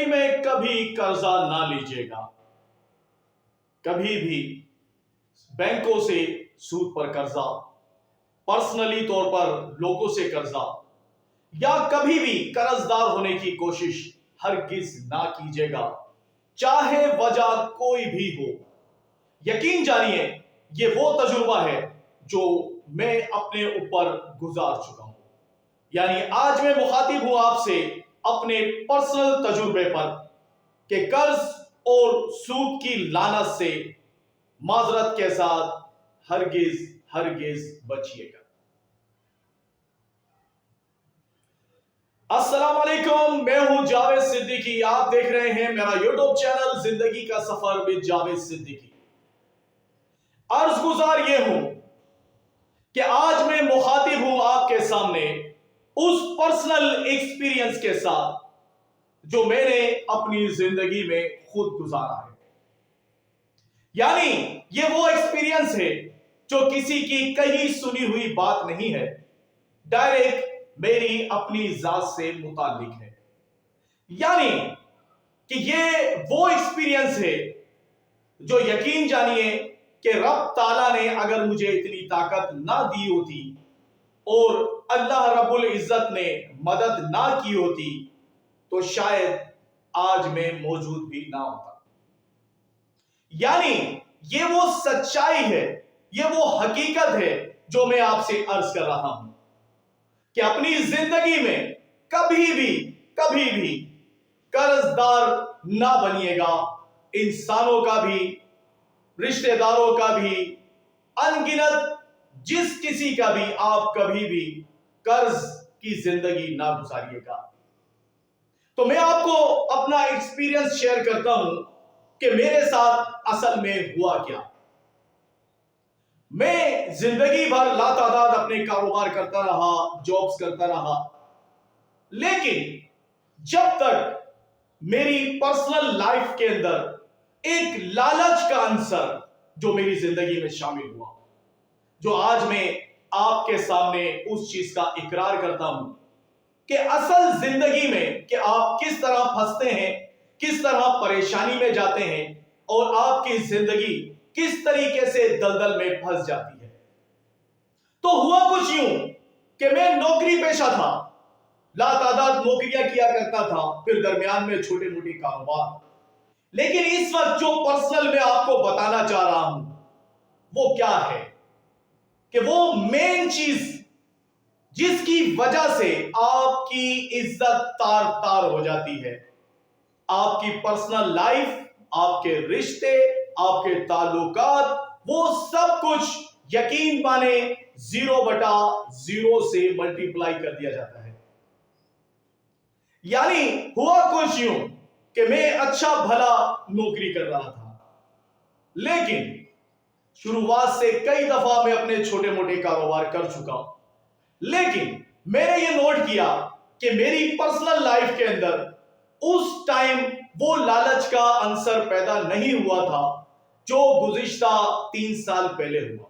زندگی میں کبھی قرضہ نہ لیجیے گا، کبھی بھی بینکوں سے سود پر قرضہ، پرسنلی طور پر لوگوں سے قرضہ یا کبھی بھی قرض دار ہونے کی کوشش ہرگز نہ کیجیے گا، چاہے وجہ کوئی بھی ہو۔ یقین جانیے یہ وہ تجربہ ہے جو میں اپنے اوپر گزار چکا ہوں، یعنی آج میں مخاطب ہوں آپ سے اپنے پرسنل تجربے پر کہ قرض اور سود کی لعنت سے معذرت کے ساتھ ہرگز بچیے گا۔ السلام علیکم، میں ہوں جاوید صدیقی، آپ دیکھ رہے ہیں میرا یوٹیوب چینل زندگی کا سفر وِد جاوید صدیقی۔ عرض گزار یہ ہوں کہ آج میں مخاطب ہوں آپ کے سامنے اس پرسنل ایکسپیرینس کے ساتھ جو میں نے اپنی زندگی میں خود گزارا ہے، یعنی یہ وہ ایکسپیرینس ہے جو کسی کی کہیں سنی ہوئی بات نہیں ہے، ڈائریکٹ میری اپنی ذات سے متعلق ہے۔ یعنی کہ یہ وہ ایکسپیرینس ہے جو یقین جانیے کہ رب تعالیٰ نے اگر مجھے اتنی طاقت نہ دی ہوتی اور اللہ رب العزت نے مدد نہ کی ہوتی تو شاید آج میں موجود بھی نہ ہوتا۔ یعنی یہ وہ سچائی ہے، یہ وہ حقیقت ہے جو میں آپ سے عرض کر رہا ہوں کہ اپنی زندگی میں کبھی بھی قرض دار نہ بنیے گا، انسانوں کا بھی، رشتہ داروں کا بھی، ان گنت جس کسی کا بھی آپ کبھی بھی قرض کی زندگی نہ گزاریے گا۔ تو میں آپ کو اپنا ایکسپیرینس شیئر کرتا ہوں کہ میرے ساتھ اصل میں ہوا کیا۔ میں زندگی بھر لاتعداد اپنے کاروبار کرتا رہا، جابس کرتا رہا، لیکن جب تک میری پرسنل لائف کے اندر ایک لالچ کا عنصر جو میری زندگی میں شامل ہوا، جو آج میں آپ کے سامنے اس چیز کا اقرار کرتا ہوں کہ اصل زندگی میں کہ آپ کس طرح پھنستے ہیں، کس طرح پریشانی میں جاتے ہیں اور آپ کی زندگی کس طریقے سے دلدل میں پھنس جاتی ہے۔ تو ہوا کچھ یوں کہ میں نوکری پیشہ تھا، لاتعداد نوکریاں کیا کرتا تھا، پھر درمیان میں چھوٹے موٹے کاروبار، لیکن اس وقت جو پرسنل میں آپ کو بتانا چاہ رہا ہوں وہ کیا ہے کہ وہ مین چیز جس کی وجہ سے آپ کی عزت تار تار ہو جاتی ہے، آپ کی پرسنل لائف، آپ کے رشتے، آپ کے تعلقات، وہ سب کچھ یقین مانے 0/0 سے ملٹیپلائی کر دیا جاتا ہے۔ یعنی ہوا کچھ یوں کہ میں اچھا بھلا نوکری کر رہا تھا، لیکن شروعات سے کئی دفعہ میں اپنے چھوٹے موٹے کاروبار کر چکا، لیکن میں نے یہ نوٹ کیا کہ میری پرسنل لائف کے اندر اس ٹائم وہ لالچ کا عنصر پیدا نہیں ہوا تھا جو گزشتہ 3 سال پہلے ہوا۔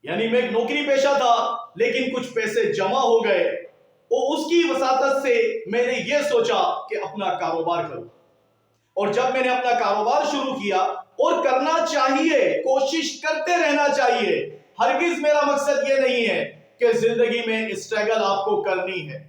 یعنی میں ایک نوکری پیشہ تھا، لیکن کچھ پیسے جمع ہو گئے اور اس کی وساطت سے میں نے یہ سوچا کہ اپنا کاروبار کروں، اور جب میں نے اپنا کاروبار شروع کیا، اور کرنا چاہیے، کوشش کرتے رہنا چاہیے، ہرگز میرا مقصد یہ نہیں ہے کہ زندگی میں اسٹرگل آپ کو کرنی ہے،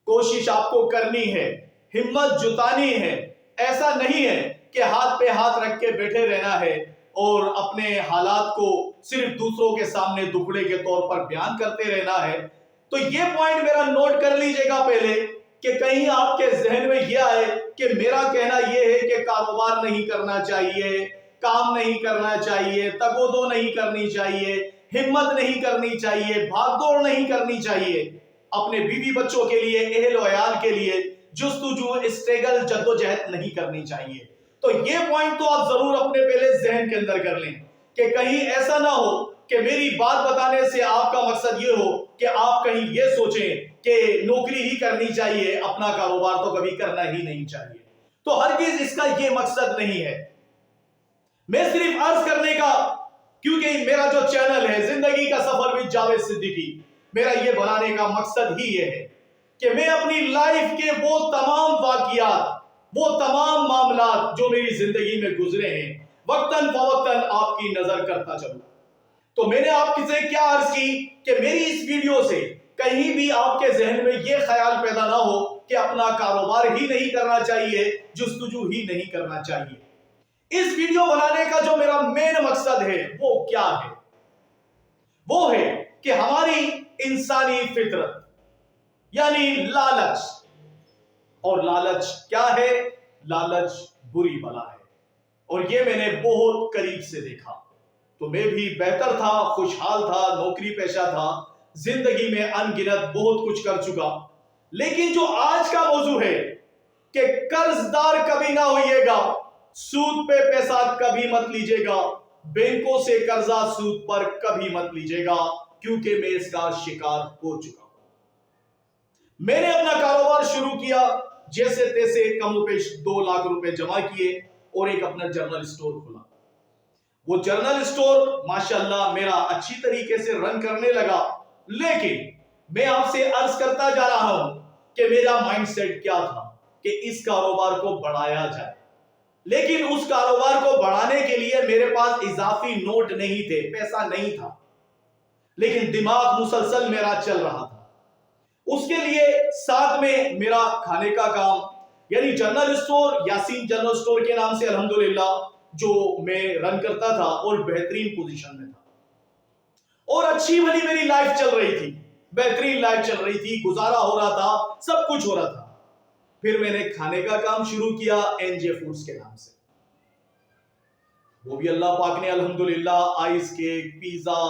کوشش آپ کو کرنی ہے، ہمت جتانی ہے، ایسا نہیں ہے کہ ہاتھ پہ ہاتھ رکھ کے بیٹھے رہنا ہے اور اپنے حالات کو صرف دوسروں کے سامنے دکھڑے کے طور پر بیان کرتے رہنا ہے۔ تو یہ پوائنٹ میرا نوٹ کر لیجئے گا پہلے کہ کہیں آپ کے ذہن میں یہ آئے کہ میرا کہنا یہ ہے کہ کاروبار نہیں کرنا چاہیے، کام نہیں کرنا چاہیے، تگ و دو نہیں کرنی چاہیے، ہمت نہیں کرنی چاہیے، بھاگ دوڑ نہیں کرنی چاہیے، اپنے بیوی بچوں کے لیے، اہل و عیال کے لیے جستجو، اسٹرگل، جدوجہد نہیں کرنی چاہیے۔ تو یہ پوائنٹ تو آپ ضرور اپنے پہلے ذہن کے اندر کر لیں کہ کہیں ایسا نہ ہو کہ میری بات بتانے سے آپ کا مقصد یہ ہو کہ آپ کہیں یہ سوچیں کہ نوکری ہی کرنی چاہیے، اپنا کاروبار تو کبھی کرنا ہی نہیں چاہیے۔ تو ہرگز اس کا یہ مقصد نہیں ہے۔ میں صرف عرض کرنے کا، کیونکہ میرا جو چینل ہے زندگی کا سفر وِد جاوید صدیقی، میرا یہ بنانے کا مقصد ہی یہ ہے کہ میں اپنی لائف کے وہ تمام واقعات، وہ تمام معاملات جو میری زندگی میں گزرے ہیں، وقتاً فوقتاً آپ کی نظر کرتا چلوں۔ تو میں نے آپ سے کیا عرض کی کہ میری اس ویڈیو سے کہیں بھی آپ کے ذہن میں یہ خیال پیدا نہ ہو کہ اپنا کاروبار ہی نہیں کرنا چاہیے، جستجو ہی نہیں کرنا چاہیے۔ اس ویڈیو بنانے کا جو میرا مین مقصد ہے وہ کیا ہے؟ وہ ہے کہ ہماری انسانی فطرت یعنی لالچ، اور لالچ کیا ہے؟ لالچ بری بلا ہے، اور یہ میں نے بہت قریب سے دیکھا۔ تو میں بھی بہتر تھا، خوشحال تھا، نوکری پیشہ تھا، زندگی میں ان گنت بہت کچھ کر چکا، لیکن جو آج کا موضوع ہے کہ قرض دار کبھی نہ ہوئیے گا، سود پہ پیسہ کبھی مت لیجیے گا، بینکوں سے قرضہ سود پر کبھی مت لیجیے گا، کیونکہ میں اس کا شکار ہو چکا ہوں۔ میں نے اپنا کاروبار شروع کیا، جیسے تیسے کم و بیش 2 لاکھ روپے جمع کیے اور ایک اپنا جرنل سٹور کھولا۔ وہ جرنل سٹور ماشاءاللہ میرا اچھی طریقے سے رن کرنے لگا، لیکن میں آپ سے عرض کرتا جا رہا ہوں کہ میرا مائنڈ سیٹ کیا تھا کہ اس کاروبار کو بڑھایا جائے، لیکن اس کاروبار کو بڑھانے کے لیے میرے پاس اضافی نوٹ نہیں تھے، پیسہ نہیں تھا، لیکن دماغ مسلسل میرا چل رہا تھا۔ اس کے لیے ساتھ میں میرا کھانے کا کام یعنی general store, Yasin general store کے نام سے الحمدللہ جو میں رن کرتا تھا اور بہترین پوزیشن میں تھا، اور اچھی بھلی میری لائف چل رہی تھی، بہترین لائف چل رہی تھی، گزارا ہو رہا تھا، سب کچھ ہو رہا تھا۔ پھر میں نے کھانے کا کام شروع کیا NJ فوڈز کے نام سے، وہ بھی اللہ پاک نے الحمدللہ ice cake, pizza,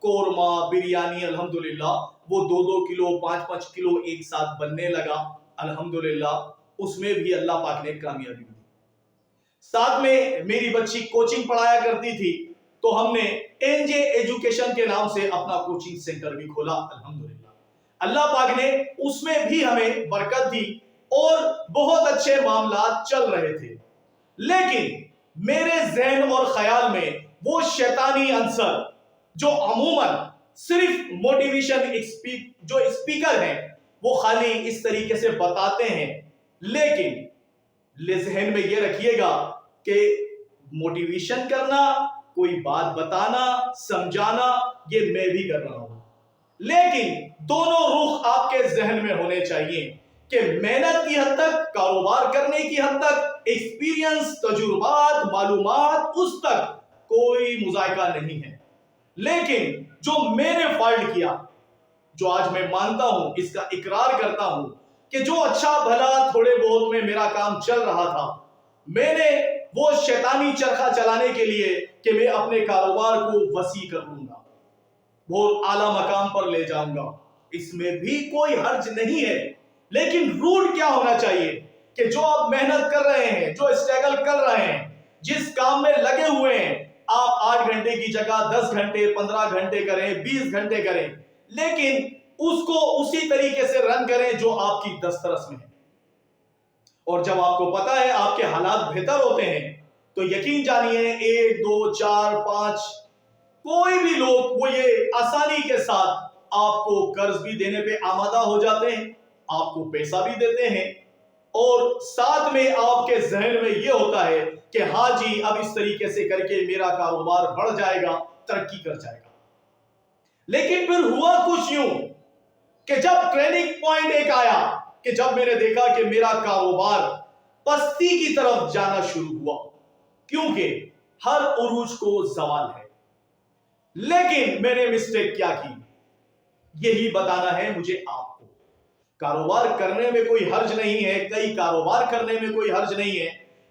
korma, biryani, الحمدللہ وہ 2-2 کلو 5-5 کلو ایک ساتھ بننے لگا، الحمدللہ اس میں بھی اللہ پاک نے کامیابی دی۔ ساتھ میں میری بچی کوچنگ پڑھایا کرتی تھی، تو ہم نے NJ ایجوکیشن کے نام سے اپنا کوچنگ سینٹر بھی کھولا، الحمدللہ اللہ پاک نے اس میں بھی ہمیں برکت دی اور بہت اچھے معاملات چل رہے تھے۔ لیکن میرے ذہن اور خیال میں وہ شیطانی عنصر جو عموماً صرف موٹیویشن جو اسپیکر ہیں وہ خالی اس طریقے سے بتاتے ہیں، لیکن ذہن میں یہ رکھیے گا کہ موٹیویشن کرنا، کوئی بات بتانا، سمجھانا، یہ میں بھی کر رہا ہوں، لیکن دونوں رخ آپ کے ذہن میں ہونے چاہیے کہ محنت کی حد تک، کاروبار کرنے کی حد تک، ایکسپیرینس، تجربات، معلومات، اس تک کوئی مذائقہ نہیں ہے، لیکن جو میں نے فالٹ کیا، جو آج میں مانتا ہوں، اس کا اقرار کرتا ہوں کہ جو اچھا بھلا تھوڑے بہت میں میرا کام چل رہا تھا، میں نے وہ شیطانی چرخہ چلانے کے لیے کہ میں اپنے کاروبار کو وسیع کر لوں گا، بہت اعلیٰ مقام پر لے جاؤں گا، اس میں بھی کوئی حرج نہیں ہے، لیکن رول کیا ہونا چاہیے کہ جو آپ محنت کر رہے ہیں، جو اسٹرگل کر رہے ہیں، جس کام میں لگے ہوئے ہیں، آپ 8 گھنٹے کی جگہ 10 گھنٹے 15 گھنٹے کریں، 20 گھنٹے کریں، لیکن اس کو اسی طریقے سے رن کریں جو آپ کی دسترس میں ہے۔ اور جب آپ کو پتا ہے آپ کے حالات بہتر ہوتے ہیں تو یقین جانیے 1 2 4 5 کوئی بھی لوگ وہ یہ آسانی کے ساتھ آپ کو قرض بھی دینے پہ آمادہ ہو جاتے ہیں، آپ کو پیسہ بھی دیتے ہیں، اور ساتھ میں آپ کے ذہن میں یہ ہوتا ہے کہ ہاں جی اب اس طریقے سے کر کے میرا کاروبار بڑھ جائے گا، ترقی کر جائے گا۔ لیکن پھر ہوا کچھ یوں کہ جب ٹریننگ پوائنٹ ایک آیا کہ جب میں نے دیکھا کہ میرا کاروبار پستی کی طرف جانا شروع ہوا، کیونکہ ہر عروج کو زوال ہے، لیکن میں نے مسٹیک کیا کی، یہی بتانا ہے مجھے آپ کو۔ کاروبار کرنے میں کوئی حرج نہیں ہے، کئی کاروبار کرنے میں کوئی حرج نہیں ہے،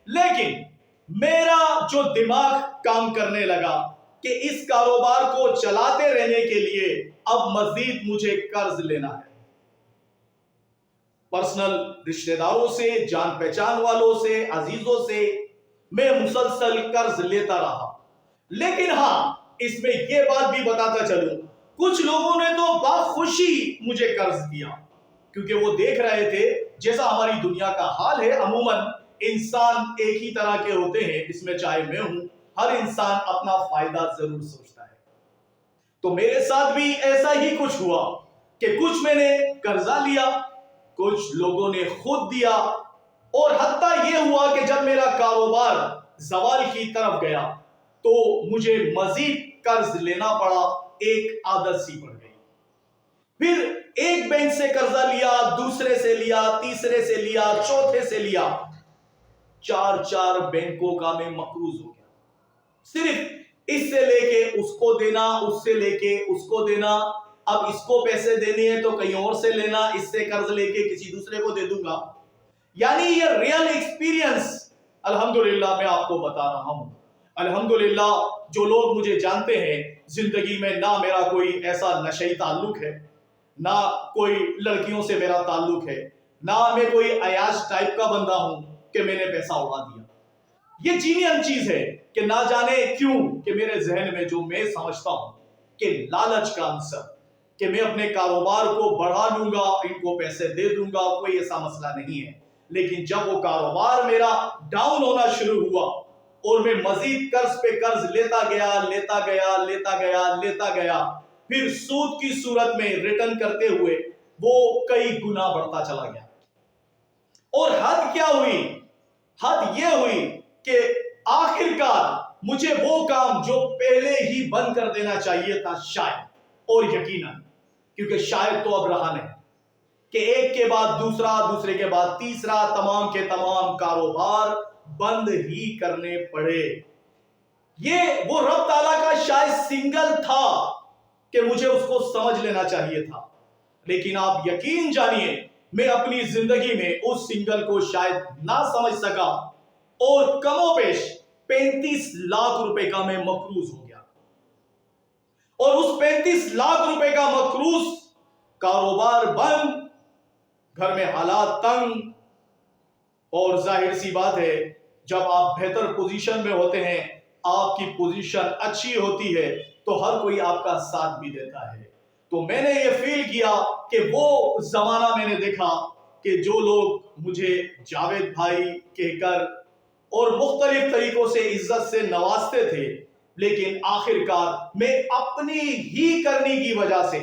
لیکن میرا جو دماغ کام کرنے لگا کہ اس کاروبار کو چلاتے رہنے کے لیے اب مزید مجھے قرض لینا ہے، پرسنل رشتہ داروں سے، جان پہچان والوں سے، عزیزوں سے میں مسلسل قرض لیتا رہا۔ لیکن ہاں اس میں یہ بات بھی بتاتا چلوں، کچھ لوگوں نے تو باخوشی مجھے قرض دیا، کیونکہ وہ دیکھ رہے تھے جیسا ہماری دنیا کا حال ہے، عموماً انسان ایک ہی طرح کے ہوتے ہیں، اس میں چاہے میں ہوں، ہر انسان اپنا فائدہ ضرور سوچتا ہے۔ تو میرے ساتھ بھی ایسا ہی کچھ ہوا کہ کچھ میں نے قرضہ لیا، کچھ لوگوں نے خود دیا، اور حتیٰ یہ ہوا کہ جب میرا کاروبار زوال کی طرف گیا تو مجھے مزید قرض لینا پڑا، ایک عادت سی پڑ گئی۔ پھر ایک بینک سے قرضہ لیا، دوسرے سے لیا، تیسرے سے لیا، چوتھے سے لیا، چار بینکوں کا میں مقروض ہو گیا۔ صرف اس سے لے کے اس کو دینا، اس سے لے کے اس کو دینا، اب اس کو پیسے دینے ہیں تو کہیں اور سے لینا، اس سے قرض لے کے کسی دوسرے کو دے دوں گا۔ یعنی یہ ریئل ایکسپیرینس الحمدللہ میں آپ کو بتا رہا ہوں۔ الحمدللہ جو لوگ مجھے جانتے ہیں، زندگی میں نہ میرا کوئی ایسا نشئی تعلق ہے، نہ کوئی لڑکیوں سے میرا تعلق ہے، نہ میں کوئی عیاش ٹائپ کا بندہ ہوں کہ میں نے پیسہ اڑا دیا۔ یہ جینئن چیز ہے کہ نہ جانے کیوں کہ میرے ذہن میں جو میں سمجھتا ہوں کہ لالچ کا عنصر، کہ میں اپنے کاروبار کو بڑھا لوں گا، ان کو پیسے دے دوں گا، کوئی ایسا مسئلہ نہیں ہے۔ لیکن جب وہ کاروبار میرا ڈاؤن ہونا شروع ہوا اور میں مزید قرض پہ قرض لیتا گیا، پھر سود کی صورت میں ریٹرن کرتے ہوئے وہ کئی گنا بڑھتا چلا گیا۔ اور حد کیا ہوئی؟ حد یہ ہوئی کہ آخر کار مجھے وہ کام جو پہلے ہی بند کر دینا چاہیے تھا شاید، اور یقیناً کیونکہ شاید تو اب رہا نہیں، کہ ایک کے بعد دوسرا، دوسرے کے بعد تیسرا، تمام کے تمام کاروبار بند ہی کرنے پڑے۔ یہ وہ رب تعالیٰ کا شاید سنگل تھا کہ مجھے اس کو سمجھ لینا چاہیے تھا، لیکن آپ یقین جانیے میں اپنی زندگی میں اس سنگل کو شاید نہ سمجھ سکا، اور کم و بیش 35 لاکھ روپے کا میں مقروض ہو گیا۔ اور اس 35 لاکھ روپے کا مقروض، کاروبار بند، گھر میں حالات تنگ، اور ظاہر سی بات ہے جب آپ بہتر پوزیشن میں ہوتے ہیں، آپ کی پوزیشن اچھی ہوتی ہے تو ہر کوئی آپ کا ساتھ بھی دیتا ہے۔ تو میں نے یہ فیل کیا کہ وہ زمانہ میں نے دیکھا کہ جو لوگ مجھے جاوید بھائی کہہ کر اور مختلف طریقوں سے عزت سے نوازتے تھے، لیکن آخر کار میں اپنی ہی کرنی کی وجہ سے،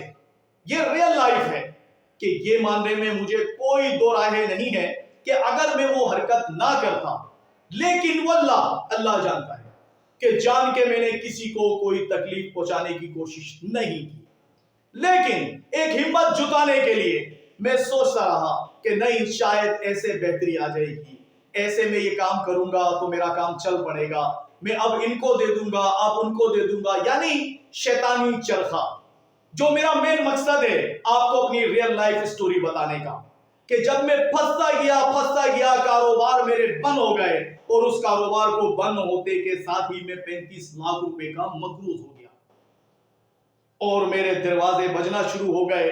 یہ ریئل لائف ہے کہ یہ ماننے میں مجھے کوئی دو رائے نہیں ہے کہ اگر میں وہ حرکت نہ کرتا، لیکن واللہ اللہ جانتا ہے کہ جان کے میں نے کسی کو کوئی تکلیف پہنچانے کی کوشش نہیں کی، لیکن ایک ہمت جتانے کے لیے میں سوچتا رہا کہ نہیں، شاید ایسے بہتری آ جائے گی، ایسے میں یہ کام کروں گا تو میرا کام چل پڑے گا، میں اب ان کو دے دوں گا، اب ان کو دے دوں گا، یعنی شیطانی چرخا۔ جو میرا مین مقصد ہے آپ کو اپنی ریئل لائف سٹوری بتانے کا، کہ جب میں پھنستا گیا، کاروبار میرے بند ہو گئے، اور اس کاروبار کو بند ہوتے کے ساتھ ہی میں 35 لاکھ روپے کا مقروض ہو گیا، اور میرے دروازے بجنا شروع ہو گئے۔